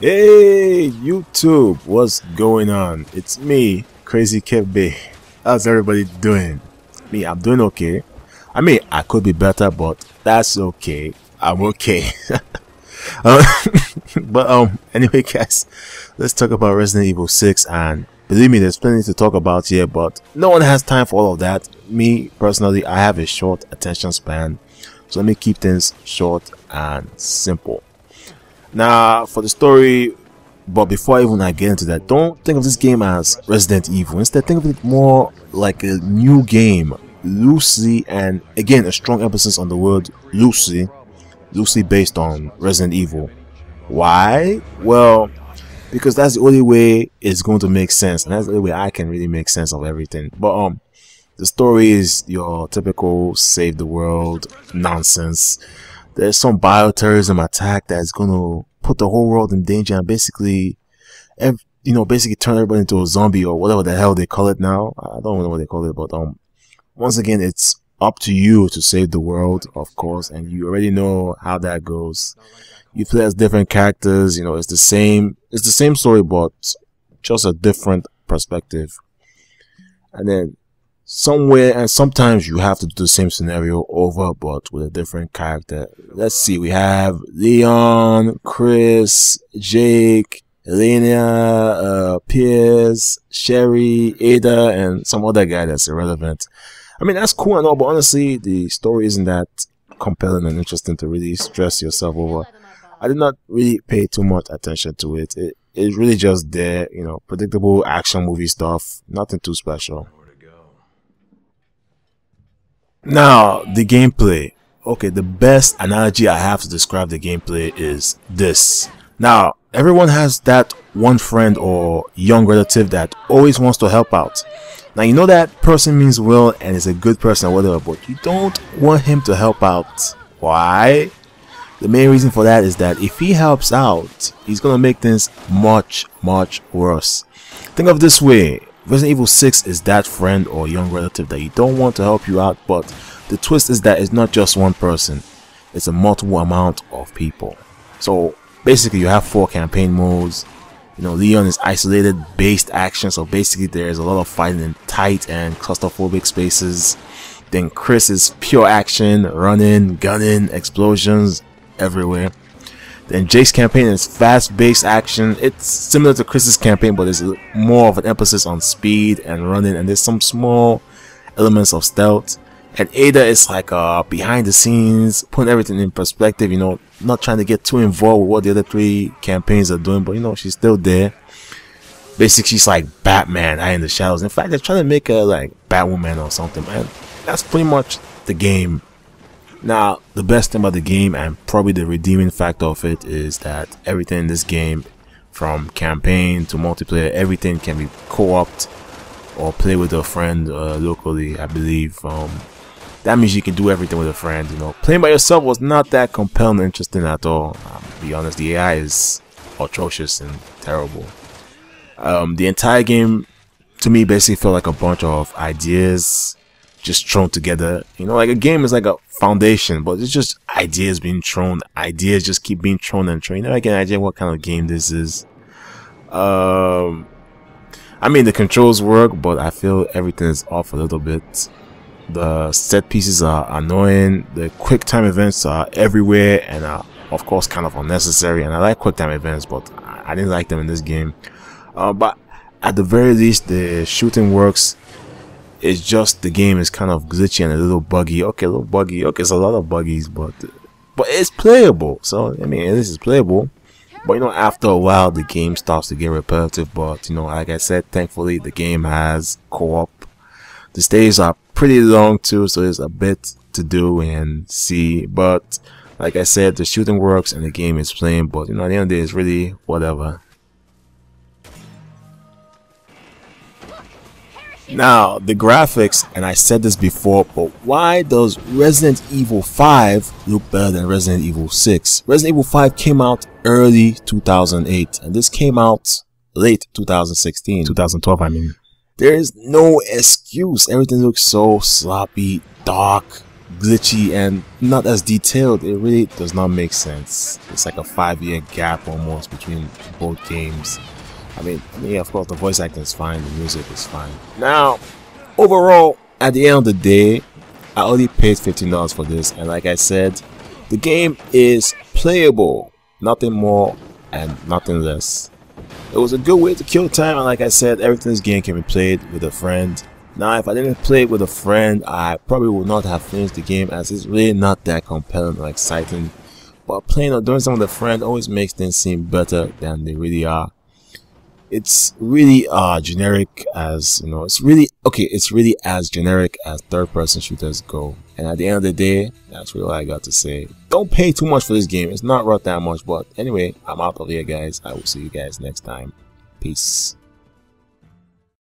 Hey YouTube, what's going on? It's me, Crazy Kev B. How's everybody doing? Me, I'm doing okay. I mean, I could be better, but that's okay. I'm okay. Uh, anyway, guys, let's talk about Resident Evil 6. And believe me, there's plenty to talk about here, but no one has time for all of that. Me personally, I have a short attention span, so let me keep things short and simple. Now, for the story, but before I get into that, don't think of this game as Resident Evil. Instead, think of it more like a new game, loosely, and again, a strong emphasis on the word loosely based on Resident Evil. Why? Well, because that's the only way it's going to make sense, and that's the only way I can really make sense of everything. But the story is your typical save the world nonsense. There's some bioterrorism attack that's gonna put the whole world in danger and basically turn everybody into a zombie or whatever the hell they call it now. I don't know what they call it, but once again, it's up to you to save the world, of course, and you already know how that goes. You play as different characters, it's the same story, but just a different perspective. And then somewhere, and sometimes you have to do the same scenario over, but with a different character. Let's see, we have Leon, Chris, Jake, Elena, Piers, Sherry, Ada, and some other guy that's irrelevant. I mean, that's cool and all, but honestly, the story isn't that compelling and interesting to really stress yourself over. I did not really pay too much attention to it. It's really just there, predictable action movie stuff, nothing too special. Now, the gameplay. Okay, the best analogy I have to describe the gameplay is this. Now, everyone has that one friend or young relative that always wants to help out. Now, you know that person means well and is a good person or whatever, but you don't want him to help out. Why? The main reason for that is that if he helps out, he's gonna make things much, much worse. Think of it this way. Resident Evil 6 is that friend or young relative that you don't want to help you out, but the twist is that it's not just one person. It's a multiple amount of people. So basically you have 4 campaign modes. Leon is isolated based action, so basically there's a lot of fighting in tight and claustrophobic spaces. Then Chris is pure action, running, gunning, explosions everywhere. Then Jake's campaign is fast-based action. It's similar to Chris's campaign, but there's more of an emphasis on speed and running, and there's some small elements of stealth. And Ada is like behind the scenes, putting everything in perspective, not trying to get too involved with what the other 3 campaigns are doing, but she's still there. Basically, she's like Batman, high in the shadows. In fact, they're trying to make her like Batwoman or something, man. That's pretty much the game. Now, the best thing about the game, and probably the redeeming factor of it, is that everything in this game, from campaign to multiplayer, everything can be co-opted or play with a friend locally, I believe. That means you can do everything with a friend, Playing by yourself was not that compelling and interesting at all. To be honest, the AI is atrocious and terrible. The entire game, to me, basically felt like a bunch of ideas just thrown together. Like a game is like a foundation, but it's just ideas being thrown. Ideas just keep being thrown and thrown. You never get an idea what kind of game this is. I mean, the controls work, but I feel everything is off a little bit. The set pieces are annoying. The quick time events are everywhere and are, of course, kind of unnecessary. And I like quick time events, but I didn't like them in this game. But at the very least, the shooting works. It's just the game is kind of glitchy and a little buggy. Okay, a little buggy. Okay, it's a lot of buggies, but it's playable. So I mean, this is playable. But after a while, the game starts to get repetitive. But like I said, thankfully the game has co-op. The stages are pretty long too, so there's a bit to do and see. But like I said, the shooting works and the game is playing. But at the end of the day, it's really whatever. Now, the graphics, and I said this before, but why does Resident Evil 5 look better than Resident Evil 6? Resident Evil 5 came out early 2008, and this came out late 2012, I mean. There is no excuse. Everything looks so sloppy, dark, glitchy and not as detailed. It really does not make sense. It's like a 5-year gap almost between both games. I mean, yeah, of course, the voice acting is fine, the music is fine. Now, overall, at the end of the day, I only paid $15 for this, and like I said, the game is playable, nothing more and nothing less. It was a good way to kill time, and like I said, everything in this game can be played with a friend. Now, if I didn't play it with a friend, I probably would not have finished the game, as it's really not that compelling or exciting. But playing or doing something with a friend always makes things seem better than they really are. It's really generic as, you know, it's really as generic as third-person shooters go. And at the end of the day, that's really all I got to say. Don't pay too much for this game. It's not worth that much. But anyway, I'm out of here, guys. I will see you guys next time. Peace.